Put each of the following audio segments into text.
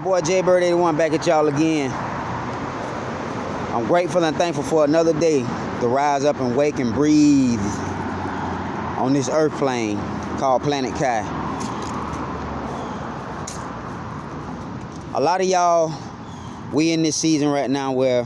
Boy Jaybird81 back at y'all again. I'm grateful and thankful for another day to rise up and wake and breathe on this earth plane called Planet Kai. A lot of y'all, we in this season right now where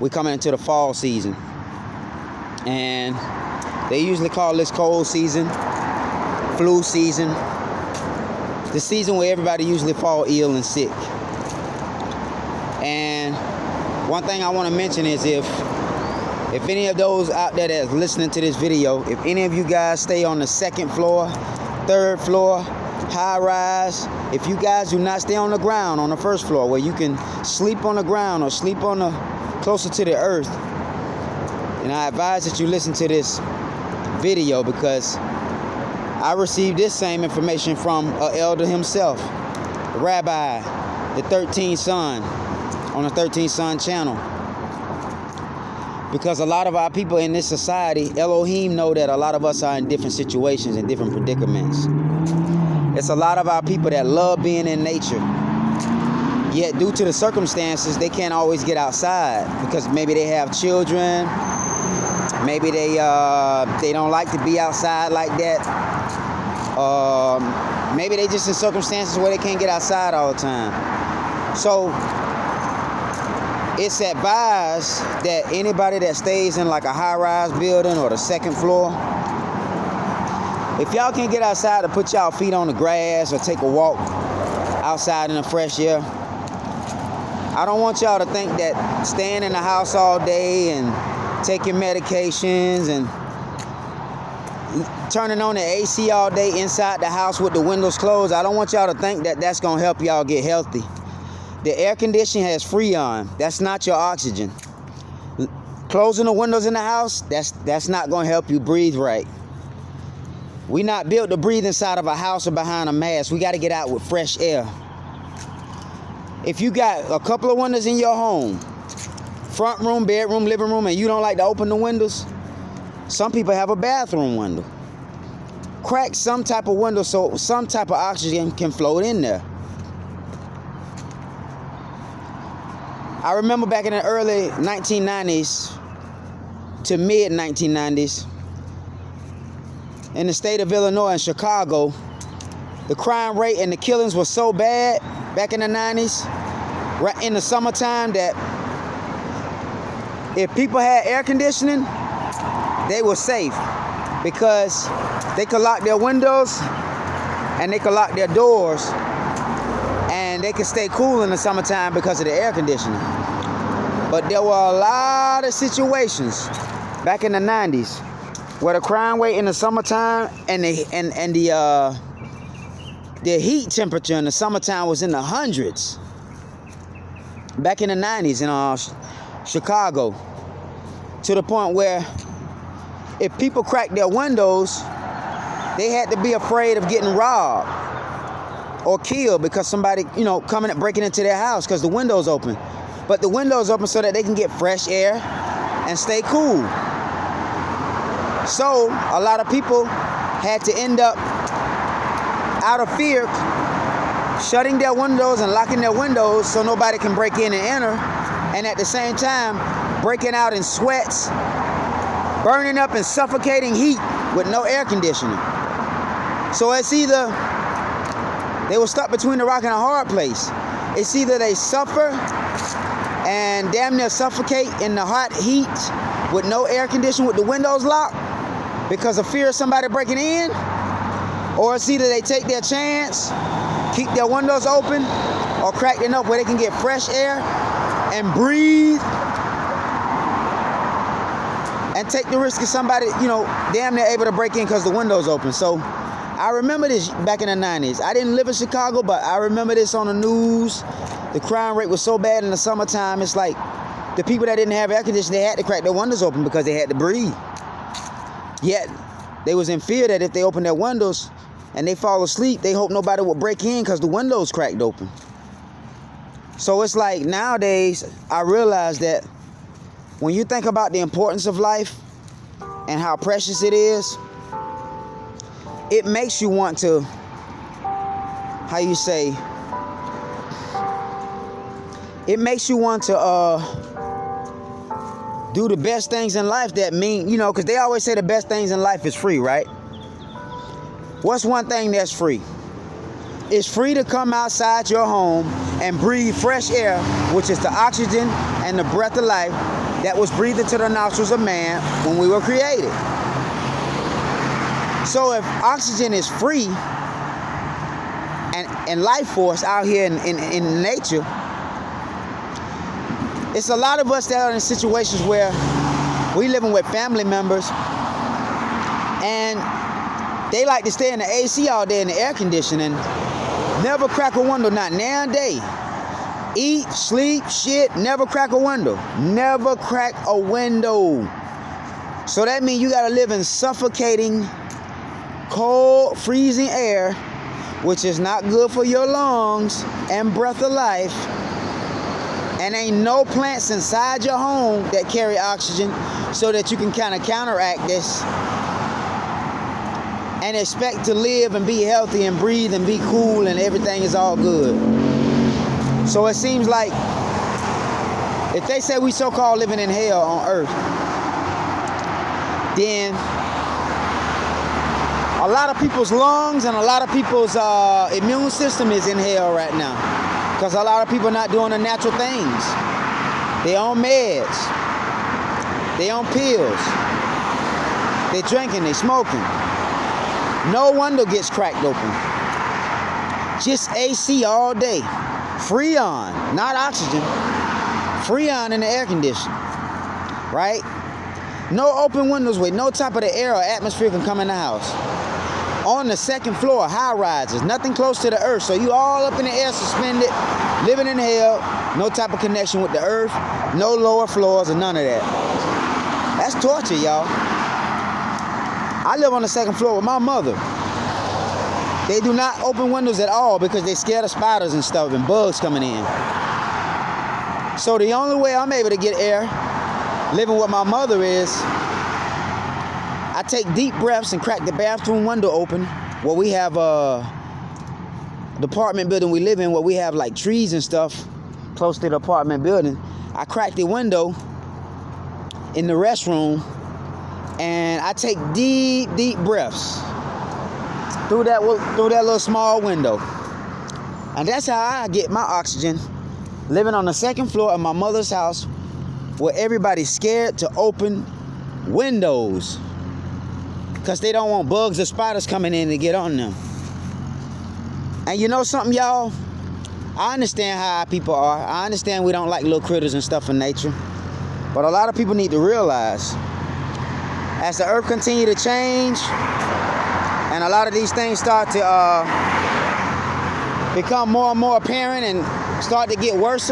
we coming into the fall season, and they usually call this cold season, flu season, the season where everybody usually fall ill and sick. And one thing I want to mention is if any of those out there that's listening to this video, if any of you guys stay on the second floor, third floor, high rise, if you guys do not stay on the ground on the first floor where you can sleep on the ground or sleep on the closer to the earth, and I advise that you listen to this video because I received this same information from an elder himself, the rabbi, the 13th son, on the 13th Son channel. Because a lot of our people in this society, Elohim know that a lot of us are in different situations and different predicaments. It's a lot of our people that love being in nature, yet due to the circumstances, they can't always get outside because maybe they have children, maybe they don't like to be outside like that. Maybe they just in circumstances where they can't get outside all the time. So it's advised that anybody that stays in like a high-rise building or the second floor, if y'all can't get outside to put y'all feet on the grass or take a walk outside in the fresh air, I don't want y'all to think that staying in the house all day and taking medications and turning on the AC all day inside the house with the windows closed, I don't want y'all to think that that's going to help y'all get healthy. The air conditioning has Freon. That's not your oxygen. Closing the windows in the house, that's not going to help you breathe right. We not built to breathe inside of a house or behind a mask. We got to get out with fresh air. If you got a couple of windows in your home, front room, bedroom, living room, and you don't like to open the windows, some people have a bathroom window. Crack some type of window so some type of oxygen can float in there. I remember back in the early 1990s to mid 1990s, in the state of Illinois and Chicago, the crime rate and the killings were so bad back in the 90s, right in the summertime, that if people had air conditioning, they were safe because they could lock their windows and they could lock their doors and they could stay cool in the summertime because of the air conditioning. But there were a lot of situations back in the 90s where the crime rate in the summertime and the heat temperature in the summertime was in the hundreds. Back in the 90s in Chicago, to the point where if people cracked their windows, they had to be afraid of getting robbed or killed because somebody, coming and breaking into their house because the window's open. But the window's open so that they can get fresh air and stay cool. So a lot of people had to end up, out of fear, shutting their windows and locking their windows so nobody can break in and enter, and at the same time breaking out in sweats, burning up and suffocating heat with no air conditioning. So it's either they were stuck between a rock and a hard place. It's either they suffer and damn near suffocate in the hot heat with no air conditioning with the windows locked because of fear of somebody breaking in, or it's either they take their chance, keep their windows open, or crack them up where they can get fresh air and breathe and take the risk of somebody, damn near able to break in because the window's open. So I remember this back in the 90s. I didn't live in Chicago, but I remember this on the news. The crime rate was so bad in the summertime, it's like the people that didn't have air conditioning, they had to crack their windows open because they had to breathe. Yet they was in fear that if they opened their windows and they fall asleep, they hope nobody would break in because the windows cracked open. So it's like nowadays, I realize that when you think about the importance of life and how precious it is, it makes you want to, it makes you want to do the best things in life that mean, you know, because they always say the best things in life is free, right? What's one thing that's free? It's free to come outside your home and breathe fresh air, which is the oxygen and the breath of life that was breathed into the nostrils of man when we were created. So if oxygen is free and life force out here in nature, it's a lot of us that are in situations where we living with family members and they like to stay in the AC all day in the air conditioning, never crack a window, not now and day. Eat, sleep, shit, never crack a window. Never crack a window. So that means you gotta live in suffocating, cold, freezing air, which is not good for your lungs and breath of life. And ain't no plants inside your home that carry oxygen so that you can kind of counteract this and expect to live and be healthy and breathe and be cool and everything is all good. So it seems like if they say we so-called living in hell on earth, then a lot of people's lungs and a lot of people's immune system is in hell right now. Because a lot of people are not doing the natural things. They on meds. They on pills. They drinking, they smoking. No window gets cracked open. Just AC all day. Freon, not oxygen. Freon in the air conditioner. Right? No open windows with no type of the air or atmosphere can come in the house. On the second floor, high rises, nothing close to the earth. So you all up in the air suspended, living in hell, no type of connection with the earth, no lower floors or none of that. That's torture, y'all. I live on the second floor with my mother. They do not open windows at all because they're scared of spiders and stuff and bugs coming in. So the only way I'm able to get air living with my mother is I take deep breaths and crack the bathroom window open where we have the apartment building we live in where we have like trees and stuff close to the apartment building. I crack the window in the restroom and I take deep breaths through that little small window. And that's how I get my oxygen, living on the second floor of my mother's house where everybody's scared to open windows because they don't want bugs or spiders coming in to get on them. And you know something, y'all? I understand how people are. I understand we don't like little critters and stuff in nature. But a lot of people need to realize, as the earth continue to change, and a lot of these things start to become more and more apparent and start to get worse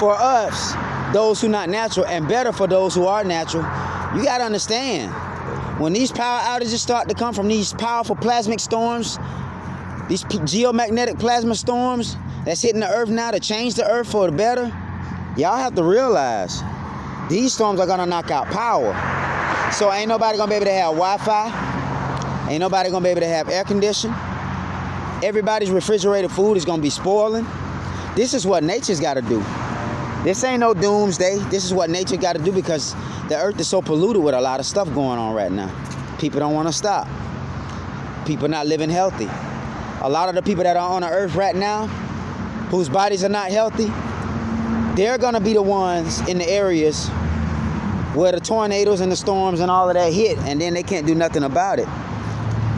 for us, those who not natural, and better for those who are natural, you got to understand, when these power outages start to come from these powerful plasmic storms, these geomagnetic plasma storms that's hitting the earth now to change the earth for the better, y'all have to realize these storms are going to knock out power. So ain't nobody going to be able to have Wi-Fi. Ain't nobody going to be able to have air conditioning. Everybody's refrigerated food is going to be spoiling. This is what nature's got to do. This ain't no doomsday. This is what nature got to do because the earth is so polluted with a lot of stuff going on right now. People don't want to stop. People not living healthy. A lot of the people that are on the earth right now, whose bodies are not healthy, they're going to be the ones in the areas where the tornadoes and the storms and all of that hit, and then they can't do nothing about it.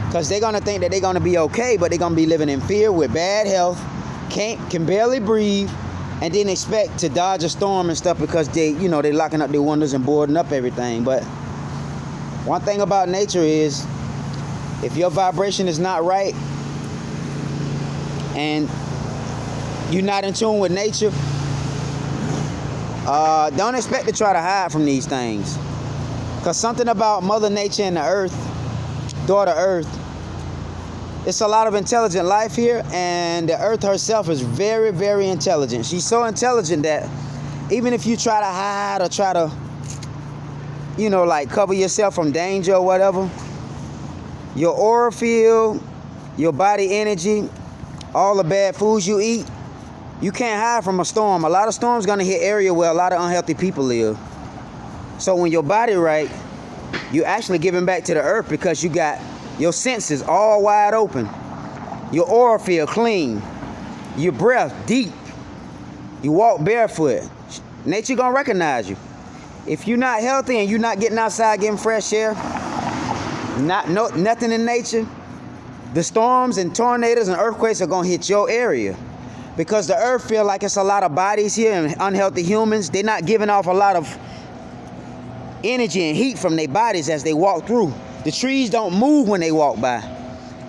Because they're going to think that they're going to be okay, but they're going to be living in fear with bad health, can barely breathe, and then expect to dodge a storm and stuff because they locking up their windows and boarding up everything. But one thing about nature is, if your vibration is not right and you're not in tune with nature, don't expect to try to hide from these things. Because something about Mother Nature and the earth, daughter Earth, it's a lot of intelligent life here, and the earth herself is very, very intelligent. She's so intelligent that even if you try to hide or try to, like cover yourself from danger or whatever, your aura field, your body energy, all the bad foods you eat, You can't hide from a storm. A lot of storms gonna hit area where a lot of unhealthy people live. So when your body right, you actually giving back to the earth because you got your senses all wide open. Your aura field clean. Your breath deep. You walk barefoot. Nature gonna recognize you. If you're not healthy and you're not getting outside getting fresh air, nothing in nature, the storms and tornadoes and earthquakes are gonna hit your area. Because the earth feel like it's a lot of bodies here and unhealthy humans. They're not giving off a lot of energy and heat from their bodies as they walk through. The trees don't move when they walk by.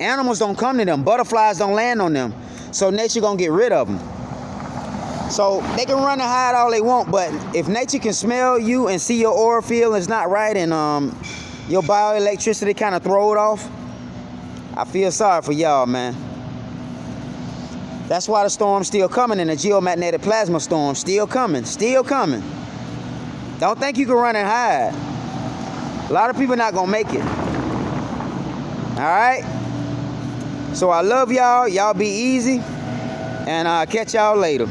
Animals don't come to them. Butterflies don't land on them. So nature gonna get rid of them. So they can run and hide all they want, but if nature can smell you and see your aura field is not right and your bioelectricity kind of throw it off, I feel sorry for y'all, man. That's why the storm's still coming and the geomagnetic plasma storm still coming, still coming. Don't think you can run and hide. A lot of people not gonna make it. All right? So I love y'all. Y'all be easy. And I'll catch y'all later.